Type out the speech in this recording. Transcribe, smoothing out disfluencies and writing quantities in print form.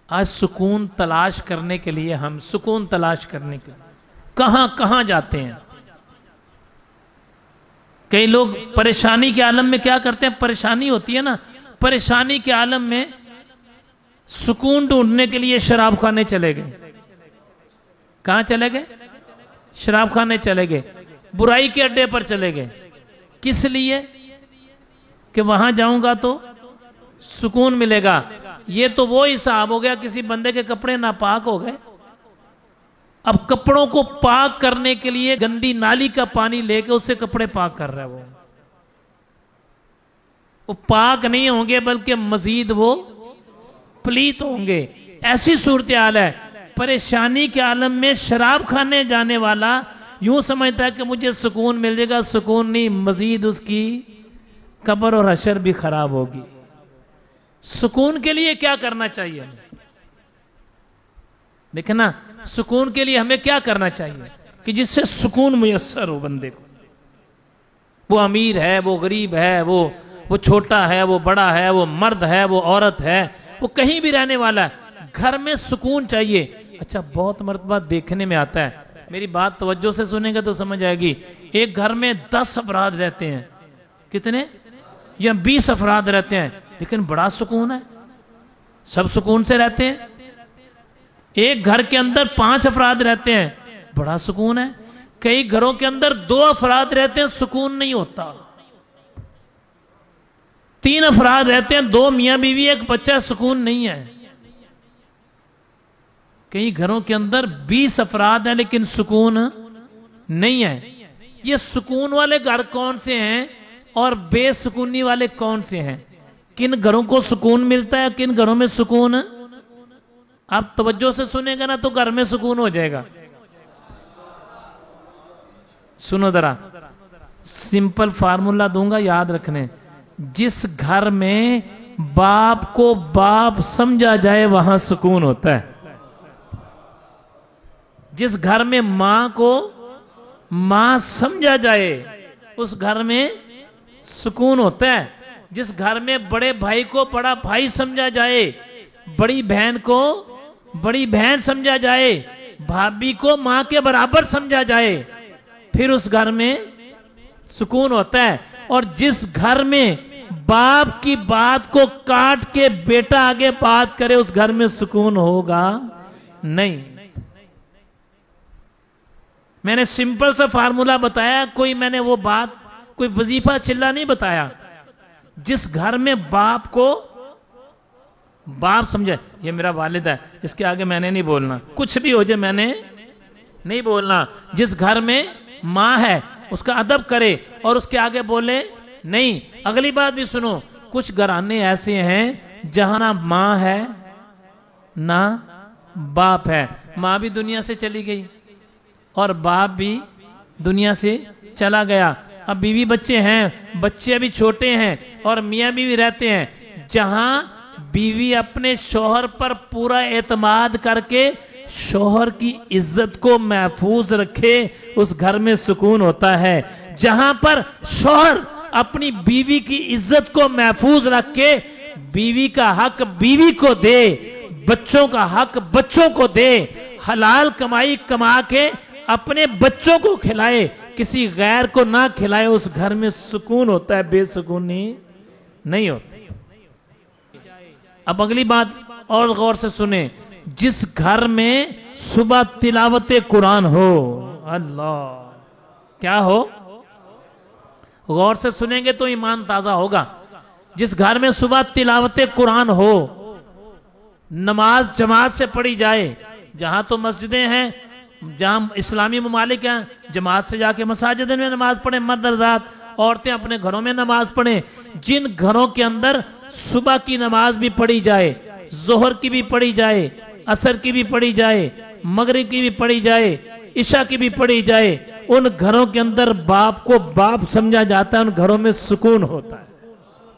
आज सुकून तलाश करने के लिए, हम सुकून तलाश करने के लिए कहां कहां जाते हैं। कई लोग परेशानी के आलम में क्या करते हैं, परेशानी होती है ना, परेशानी के आलम में सुकून ढूंढने के लिए शराब खाने चले गए। कहां चले गए? शराब खाने चले गए, बुराई के अड्डे पर चले गए। किस लिए? कि वहां जाऊंगा तो सुकून मिलेगा। ये तो वो हिसाब हो गया, किसी बंदे के कपड़े नापाक हो गए, अब कपड़ों को पाक करने के लिए गंदी नाली का पानी लेके उससे कपड़े पाक कर रहा है। वो पाक नहीं होंगे बल्कि मजीद वो पलीत होंगे। ऐसी सूरत हाल है। परेशानी के आलम में शराब खाने जाने वाला यूं समझता है कि मुझे सुकून मिल जाएगा, सुकून नहीं, मजीद उसकी कब्र और हशर भी खराब होगी। सुकून के लिए क्या करना चाहिए? देखे ना, सुकून के लिए हमें क्या करना चाहिए कि जिससे सुकून मुयस्सर हो बंदे को। वो अमीर है, वो गरीब है, वो छोटा है, वो बड़ा है, वो मर्द है, वो औरत है, वो कहीं भी रहने वाला है, घर में सुकून चाहिए। अच्छा, बहुत मर्तबा देखने में आता है, मेरी बात तवज्जो से सुनेंगे तो समझ आएगी। एक घर में 10 अफराद रहते हैं, कितने? या 20 अफराद रहते हैं, लेकिन बड़ा सुकून है, सब सुकून से रहते हैं। एक घर के अंदर 5 अफराद रहते हैं, बड़ा सुकून है। कई घरों के अंदर 2 अफराद रहते हैं, सुकून नहीं होता। 3 अफराद रहते हैं, 2 मियां बीवी, 1 बच्चा, सुकून नहीं है। कई घरों के अंदर 20 अफराद हैं लेकिन सुकून नहीं है। ये सुकून वाले घर कौन से हैं और बेसुकूनी वाले कौन से हैं? किन घरों को सुकून मिलता है, किन घरों में सुकून? आप तवज्जो से सुनेगा ना तो घर में सुकून हो जाएगा। सुनो जरा, सिंपल फार्मूला दूंगा, याद रखने। जिस घर में बाप को बाप समझा जाए वहां सुकून होता है। जिस घर में मां को मां समझा जाए उस घर में सुकून होता है। जिस घर में बड़े भाई को बड़ा भाई समझा जाए, बड़ी बहन को बड़ी बहन समझा जाए, भाभी को मां के बराबर समझा जाए, फिर उस घर में सुकून होता है। और जिस घर में बाप की बात को काट के बेटा आगे बात करे उस घर में सुकून होगा नहीं। मैंने सिंपल सा फार्मूला बताया, कोई मैंने वो बात कोई वजीफा चिल्ला नहीं बताया। जिस घर में बाप को बाप समझे, ये मेरा वालिद है, इसके आगे मैंने नहीं बोलना, कुछ भी हो जाए मैंने नहीं बोलना। जिस घर में माँ है उसका अदब करे और उसके आगे बोले नहीं। अगली बात भी सुनो, कुछ घराने ऐसे हैं जहां ना माँ है ना बाप है। माँ भी दुनिया से चली गई और बाप भी दुनिया से चला गया। अब बीवी बच्चे हैं, बच्चे अभी छोटे हैं और मियाँ बीवी रहते हैं। जहां बीवी अपने शौहर पर पूरा एतमाद करके शौहर की इज्जत को महफूज रखे उस घर में सुकून होता है। जहां पर शौहर अपनी बीवी की इज्जत को महफूज रख के बीवी का हक बीवी को दे, बच्चों का हक बच्चों को दे, हलाल कमाई कमा के अपने बच्चों को खिलाए, किसी गैर को ना खिलाए, उस घर में सुकून होता है, बेसुकूनी नहीं होती। अब अगली बात और गौर से सुने, जिस घर में सुबह तिलावत कुरान हो, अल्लाह क्या हो, गौर से सुनेंगे तो ईमान ताजा होगा। जिस घर में सुबह तिलावत कुरान हो, नमाज जमात से पढ़ी जाए, जहां तो मस्जिदें हैं, जहां इस्लामी ममालिक हैं, जमात से जाके मसाजिद में नमाज पढ़े, मर्द हज़रात, औरतें अपने घरों में नमाज पढ़ें। जिन घरों के अंदर सुबह की नमाज भी पढ़ी जाए, जोहर की भी पढ़ी जाए, असर की भी पढ़ी जाए, मगरिब की भी पढ़ी जाए, इशा की भी पढ़ी जाए, उन घरों के अंदर बाप को बाप समझा जाता है, उन घरों में सुकून होता है।